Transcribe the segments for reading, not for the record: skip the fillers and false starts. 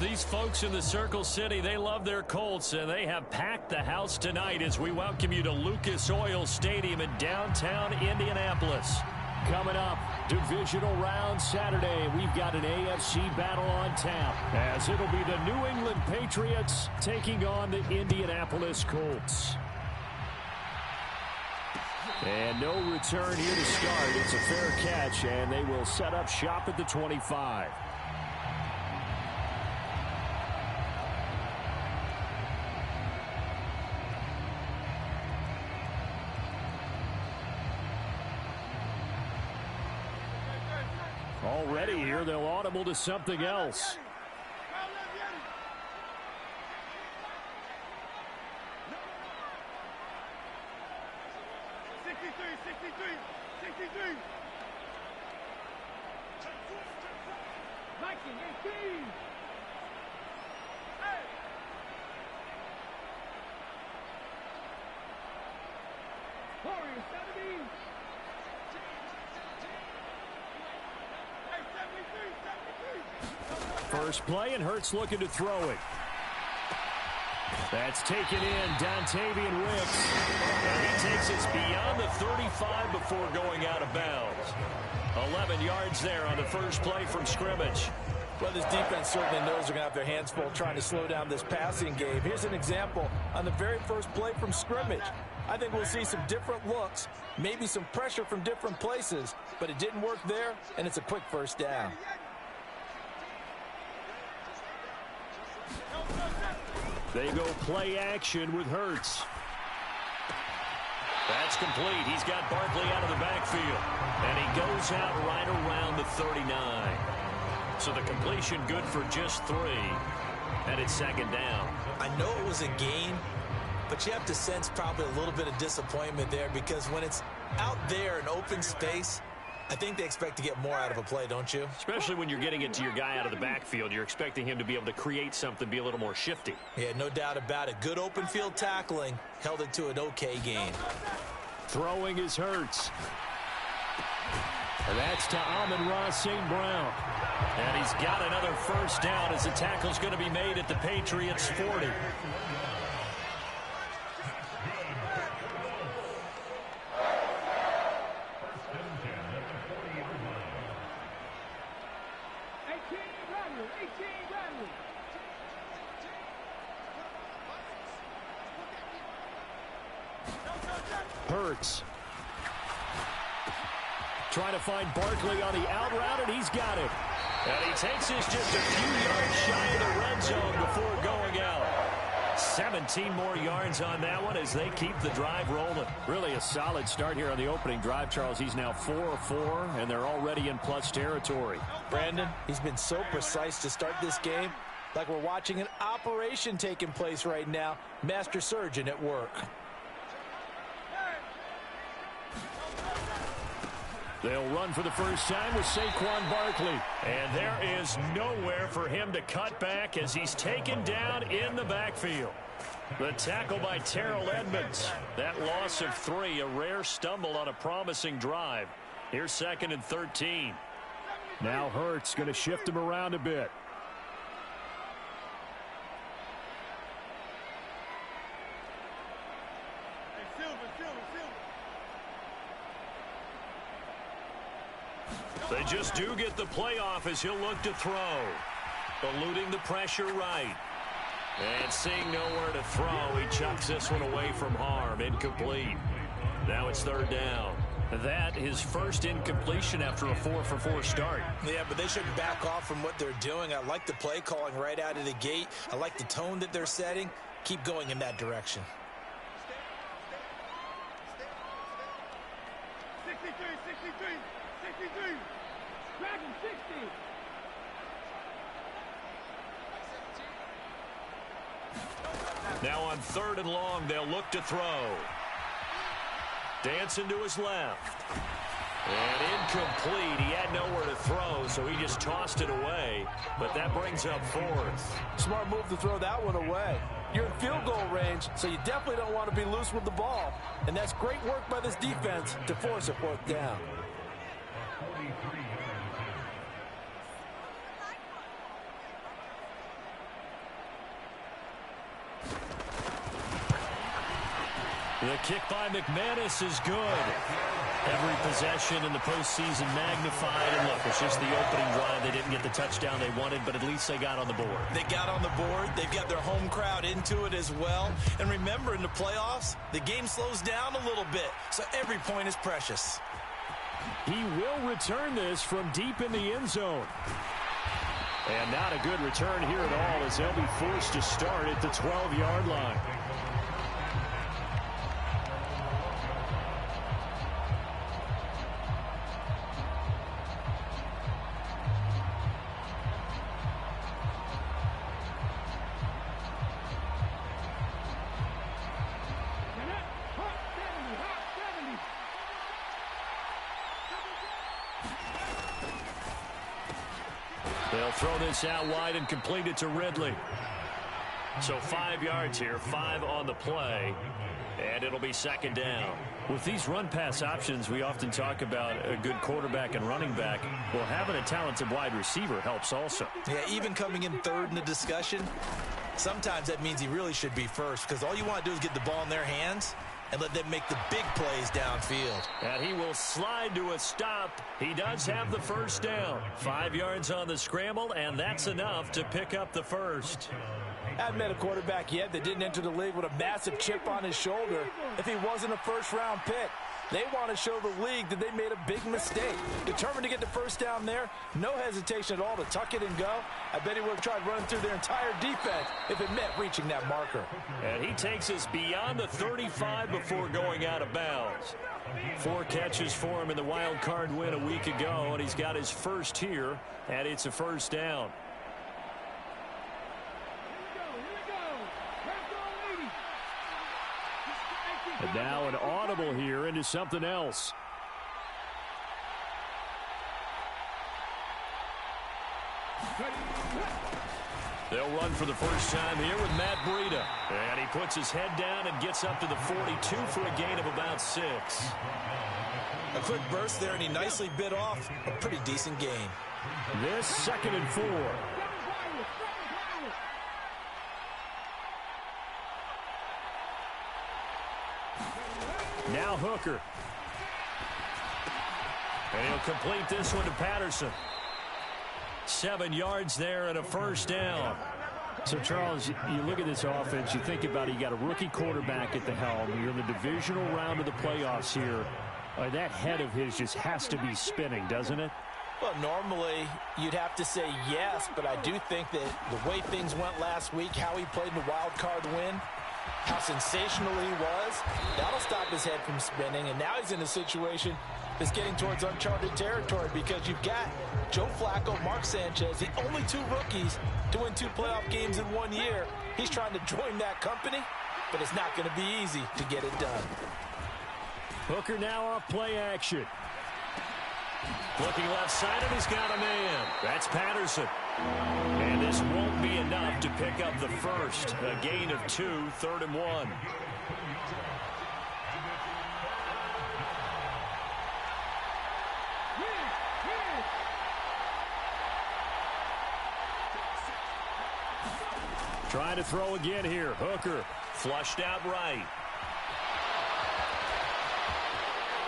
These folks in the Circle City, they love their Colts, and they have packed the house tonight as we welcome you to Lucas Oil Stadium in downtown Indianapolis. Coming up, divisional round Saturday, we've got an AFC battle on tap, as it'll be the New England Patriots taking on the Indianapolis Colts. And no return here to start. It's a fair catch, and they will set up shop at the 25. Already here, they'll audible to something else. First play, and Hurts looking to throw it. That's taken in, Dontavian Wicks. And he takes it beyond the 35 before going out of bounds. 11 yards there on the first play from scrimmage. Well, this defense certainly knows they're going to have their hands full trying to slow down this passing game. Here's an example on the very first play from scrimmage. I think we'll see some different looks, maybe some pressure from different places, but it didn't work there, and it's a quick first down. They go play action with Hurts. That's complete. He's got Barkley out of the backfield. And he goes out right around the 39. So the completion good for just 3. And it's second down. I know it was a gain, but you have to sense probably a little bit of disappointment there, because when it's out there in open space, I think they expect to get more out of a play, don't you? Especially when you're getting it to your guy out of the backfield. You're expecting him to be able to create something, be a little more shifty. Yeah, no doubt about it. Good open field tackling held it to an okay gain. Throwing is Hurts. And that's to Amon-Ra St. Brown. And he's got another first down as the tackle's going to be made at the Patriots' 40. Hurts. Trying to find Barkley on the out route, and he's got it. And he takes this just a few yards shy of the red zone before going out. 17 more yards on that one as they keep the drive rolling. Really a solid start here on the opening drive, Charles. He's now 4 of 4, and they're already in plus territory. Brandon, he's been so precise to start this game, like we're watching an operation taking place right now. Master surgeon at work. They'll run for the first time with Saquon Barkley. And there is nowhere for him to cut back as he's taken down in the backfield. The tackle by Terrell Edmonds. That loss of 3, a rare stumble on a promising drive. Here's 2nd and 13. Now Hurts going to shift him around a bit. They just do get the playoff as he'll look to throw. Eluding the pressure right. And seeing nowhere to throw, he chucks this one away from harm. Incomplete. Now it's 3rd down. That is first incompletion after a 4-for-4 start. Yeah, but they shouldn't back off from what they're doing. I like the play calling right out of the gate. I like the tone that they're setting. Keep going in that direction. 63. Dragon 60. Now on 3rd and long, they'll look to throw. Dancing to his left. And incomplete. He had nowhere to throw, so he just tossed it away. But that brings up 4th. Smart move to throw that one away. You're in field goal range, so you definitely don't want to be loose with the ball. And that's great work by this defense to force a 4th down. The kick by McManus is good. Every possession in the postseason magnified. And look, it's just the opening drive. They didn't get the touchdown they wanted, but at least they got on the board. They got on the board. They've got their home crowd into it as well. And remember, in the playoffs, the game slows down a little bit, so every point is precious. He will return this from deep in the end zone. And not a good return here at all, as they'll be forced to start at the 12-yard line. They'll throw this out wide and complete it to Ridley. So 5 yards here, 5 on the play, and it'll be second down. With these run-pass options, we often talk about a good quarterback and running back. Well, having a talented wide receiver helps also. Yeah, even coming in third in the discussion, sometimes that means he really should be first, because all you want to do is get the ball in their hands and let them make the big plays downfield. And he will slide to a stop. He does have the first down. 5 yards on the scramble, and that's enough to pick up the first. I haven't met a quarterback yet that didn't enter the league with a massive chip on his shoulder if he wasn't a first-round pick. They want to show the league that they made a big mistake. Determined to get the first down there, no hesitation at all to tuck it and go. I bet he would have tried running through their entire defense if it meant reaching that marker. And he takes us beyond the 35 before going out of bounds. 4 catches for him in the wild card win a week ago, and he's got his first here, and it's a first down. And now an audible here into something else. They'll run for the first time here with Matt Breida. And he puts his head down and gets up to the 42 for a gain of about 6. A quick burst there, and he nicely bit off a pretty decent gain. This 2nd and 4. Now Hooker. And he'll complete this one to Patterson. 7 yards there and a first down. So, Charles, you look at this offense, you think about it, you got a rookie quarterback at the helm. You're in the divisional round of the playoffs here. That head of his just has to be spinning, doesn't it? Well, normally you'd have to say yes, but I do think that the way things went last week, how he played in the wild card win, how sensational he was, that'll stop his head from spinning. And now he's in a situation that's getting towards uncharted territory because you've got Joe Flacco, Mark Sanchez, the only 2 rookies to win 2 playoff games in 1 year. He's trying to join that company, but it's not going to be easy to get it done. Hooker now off play action. Looking left side, and he's got a man. That's Patterson. And this won't be enough to pick up the first. A gain of 2, 3rd and 1. Trying to throw again here. Hooker flushed out right.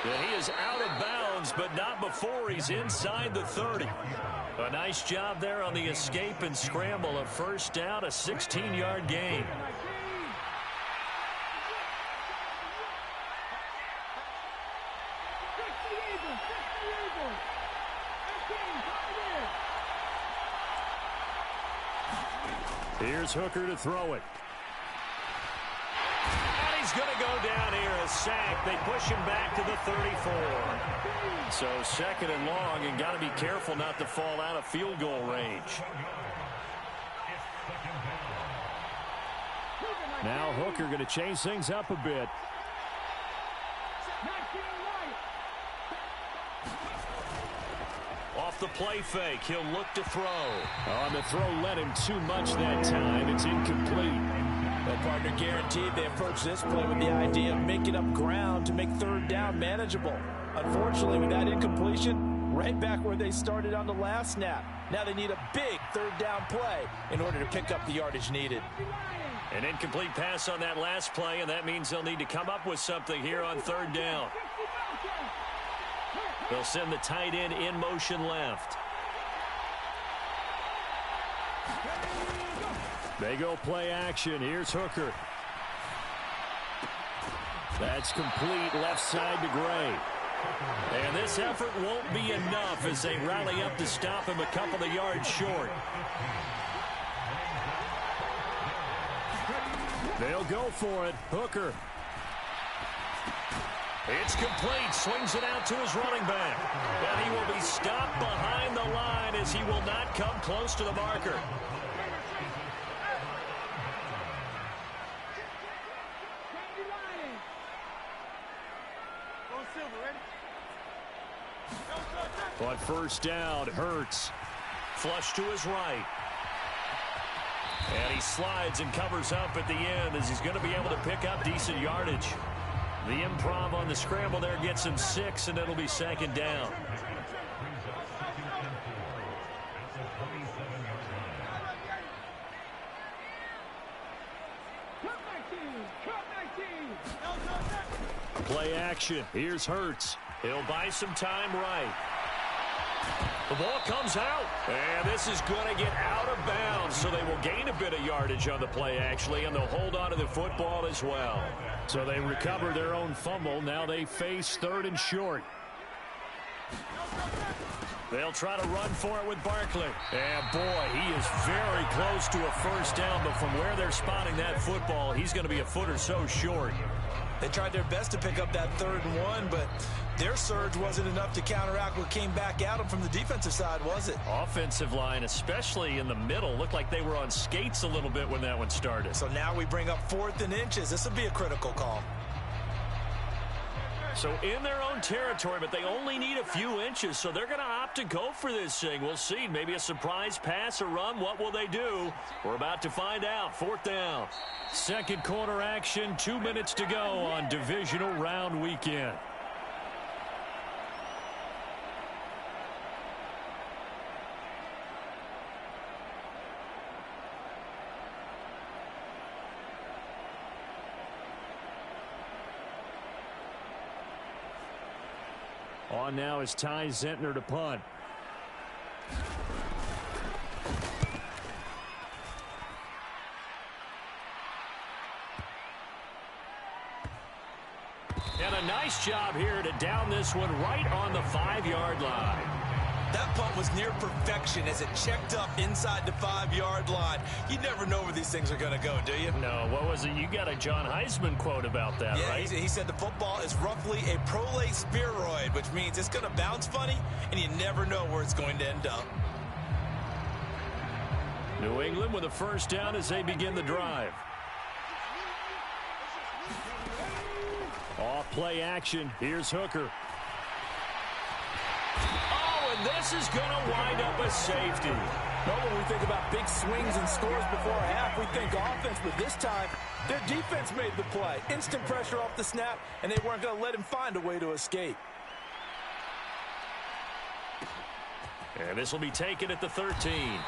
And he is out of bounds, but not before he's inside the 30. A nice job there on the escape and scramble. A first down, a 16-yard gain. Here's Hooker to throw it. And he's going to go down here, a sack. They push him back to the 34. So 2nd and long, and got to be careful not to fall out of field goal range. Now Hooker going to change things up a bit. Off the play fake, he'll look to throw. On the throw, let him too much that time. It's incomplete. Well, partner, guaranteed they approach this play with the idea of making up ground to make 3rd down manageable. Unfortunately, with that incompletion, right back where they started on the last snap. Now they need a big 3rd down play in order to pick up the yardage needed. An incomplete pass on that last play, and that means they'll need to come up with something here on third down. They'll send the tight end in motion left. They go play action. Here's Hooker. That's complete left side to Gray. And this effort won't be enough as they rally up to stop him a couple of yards short. They'll go for it. Hooker. It's complete. Swings it out to his running back. And he will be stopped behind the line as he will not come close to the marker. On first down, Hurts. Flush to his right. And he slides and covers up at the end as he's going to be able to pick up decent yardage. The improv on the scramble there gets him 6, and it'll be second down. Play action. Here's Hurts. He'll buy some time right. The ball comes out, and this is going to get out of bounds, so they will gain a bit of yardage on the play, actually, and they'll hold on to the football as well. So they recover their own fumble. Now they face third and short. They'll try to run for it with Barkley. And, boy, he is very close to a first down, but from where they're spotting that football, he's going to be a foot or so short. They tried their best to pick up that 3rd and 1, but their surge wasn't enough to counteract what came back at them from the defensive side, was it? Offensive line, especially in the middle, looked like they were on skates a little bit when that one started. So now we bring up 4th and inches. This will be a critical call. So in their own territory, but they only need a few inches, so they're going to opt to go for this thing. We'll see. Maybe a surprise pass or run. What will they do? We're about to find out. 4th down. Second quarter action. 2 minutes to go on divisional round weekend. On now is Ty Zentner to punt. And a nice job here to down this one right on the 5-yard line. That punt was near perfection as it checked up inside the 5-yard line. You never know where these things are going to go, do you? No, what was it? You got a John Heisman quote about that, right? He said the football is roughly a prolate spheroid, which means it's going to bounce funny, and you never know where it's going to end up. New England with a first down as they begin the drive. Off play action. Here's Hooker. This is going to wind up a safety. Well, when we think about big swings and scores before a half, we think offense, but this time, their defense made the play. Instant pressure off the snap, and they weren't going to let him find a way to escape. And this will be taken at the 13.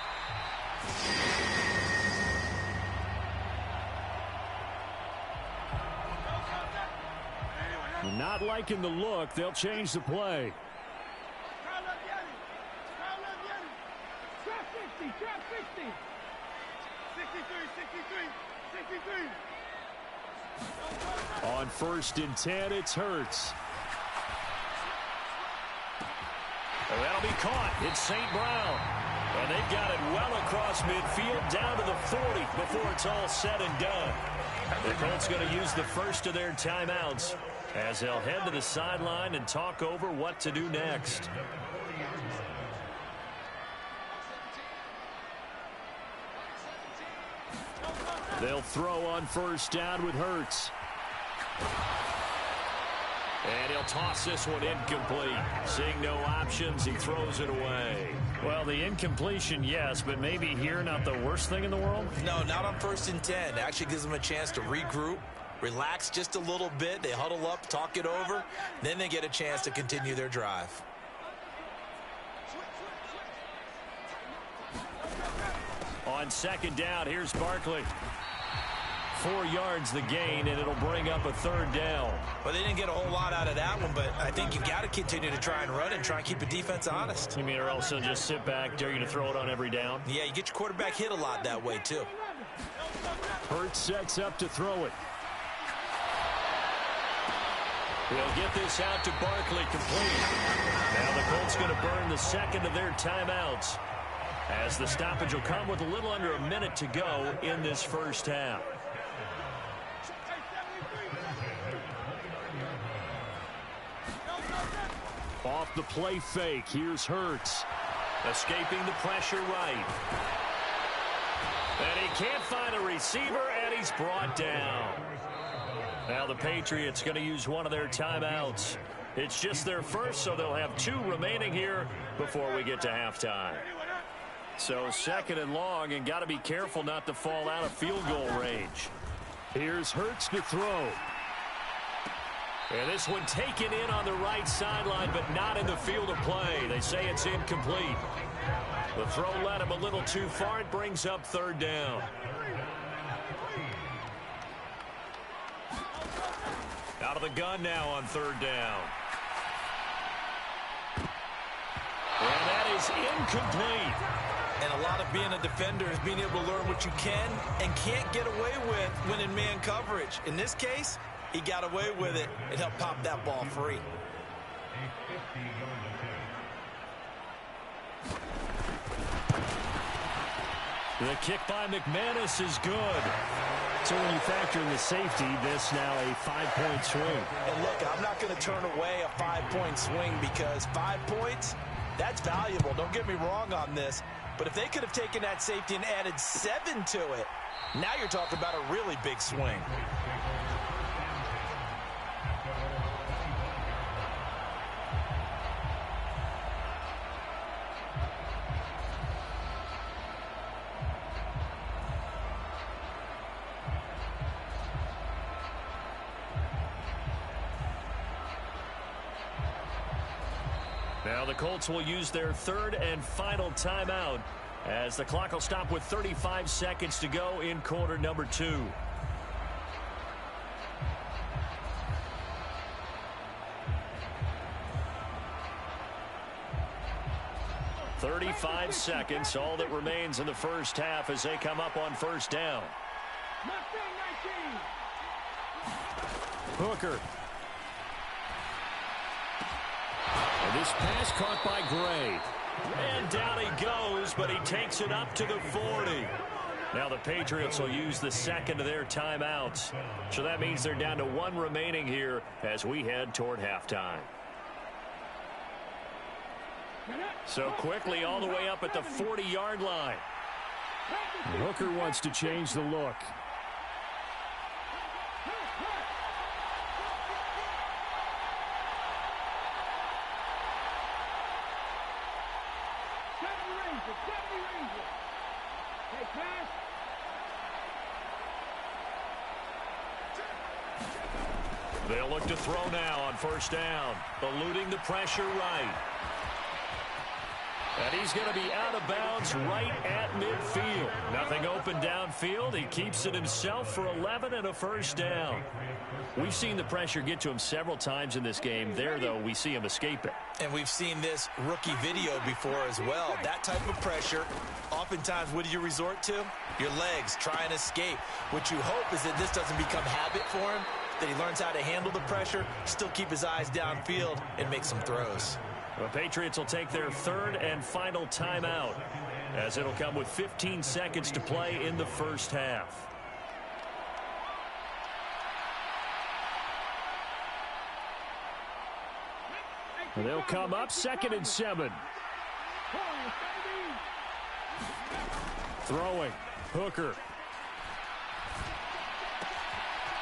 Not liking the look. They'll change the play. Trap 60. 63. On 1st and 10, it's Hurts. And that'll be caught. It's St. Brown. And they've got it well across midfield down to the 40 before it's all said and done. The Colts going to use the first of their timeouts as they'll head to the sideline and talk over what to do next. They'll throw on first down with Hurts. And he'll toss this one incomplete. Seeing no options, he throws it away. Well, the incompletion, yes, but maybe here not the worst thing in the world? No, not on 1st and 10. It actually gives them a chance to regroup, relax just a little bit. They huddle up, talk it over. Then they get a chance to continue their drive. On 2nd down, here's Barkley. 4 yards the gain, and it'll bring up a third down. Well, they didn't get a whole lot out of that one, but I think you've got to continue to try and run and try and keep the defense honest. You mean or else they'll just sit back, dare you to throw it on every down? Yeah, you get your quarterback hit a lot that way, too. Hurts sets up to throw it. He'll get this out to Barkley, complete. Now the Colts going to burn the second of their timeouts, as the stoppage will come with a little under a minute to go in this first half. Off the play fake, here's Hurts. Escaping the pressure right. And he can't find a receiver, and he's brought down. Now the Patriots going to use one of their timeouts. It's just their first, so they'll have 2 remaining here before we get to halftime. So second and long, and got to be careful not to fall out of field goal range. Here's Hurts to throw. And this one taken in on the right sideline, but not in the field of play. They say it's incomplete. The throw led him a little too far. It brings up third down. Out of the gun now on third down. And that is incomplete. And a lot of being a defender is being able to learn what you can and can't get away with when in man coverage. In this case, he got away with it and helped pop that ball free. The kick by McManus is good. So when you factor in the safety, this now a 5-point swing. And look, I'm not going to turn away a 5-point swing because 5 points, that's valuable. Don't get me wrong on this. But if they could have taken that safety and added 7 to it, now you're talking about a really big swing. Now the Colts will use their third and final timeout as the clock will stop with 35 seconds to go in quarter number 2. "35 seconds, all that remains in the first half as they come up on first down. Hooker. And this pass caught by Gray. And down he goes, but he takes it up to the 40. Now the Patriots will use the second of their timeouts. So that means they're down to 1 remaining here as we head toward halftime. So quickly all the way up at the 40-yard line. Hooker wants to change the look. They'll look to throw now on first down, eluding the pressure right. And he's going to be out of bounds right at midfield. Nothing open downfield. He keeps it himself for 11 and a first down. We've seen the pressure get to him several times in this game. There, though, we see him escape it. And we've seen this rookie video before as well. That type of pressure, oftentimes, what do you resort to? Your legs, try and escape. What you hope is that this doesn't become habit for him, that he learns how to handle the pressure, still keep his eyes downfield, and make some throws. The Patriots will take their third and final timeout, as it'll come with 15 seconds to play in the first half. And they'll come up 2nd and 7. Throwing. Hooker.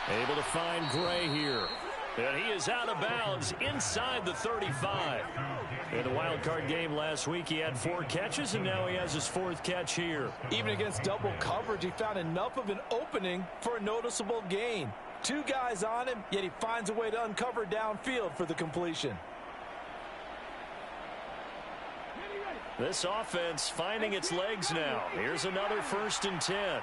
Able to find Gray here. And he is out of bounds inside the 35. In the wild card game last week, he had 4 catches, and now he has his 4th catch here. Even against double coverage, he found enough of an opening for a noticeable gain. 2 guys on him, yet he finds a way to uncover downfield for the completion. This offense finding its legs now. Here's another 1st and 10.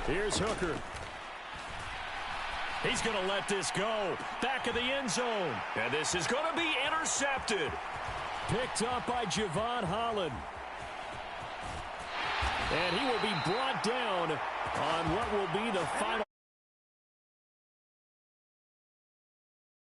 Here's Hooker. He's going to let this go. Back of the end zone. And this is going to be intercepted. Picked up by Javon Holland. And he will be brought down on what will be the final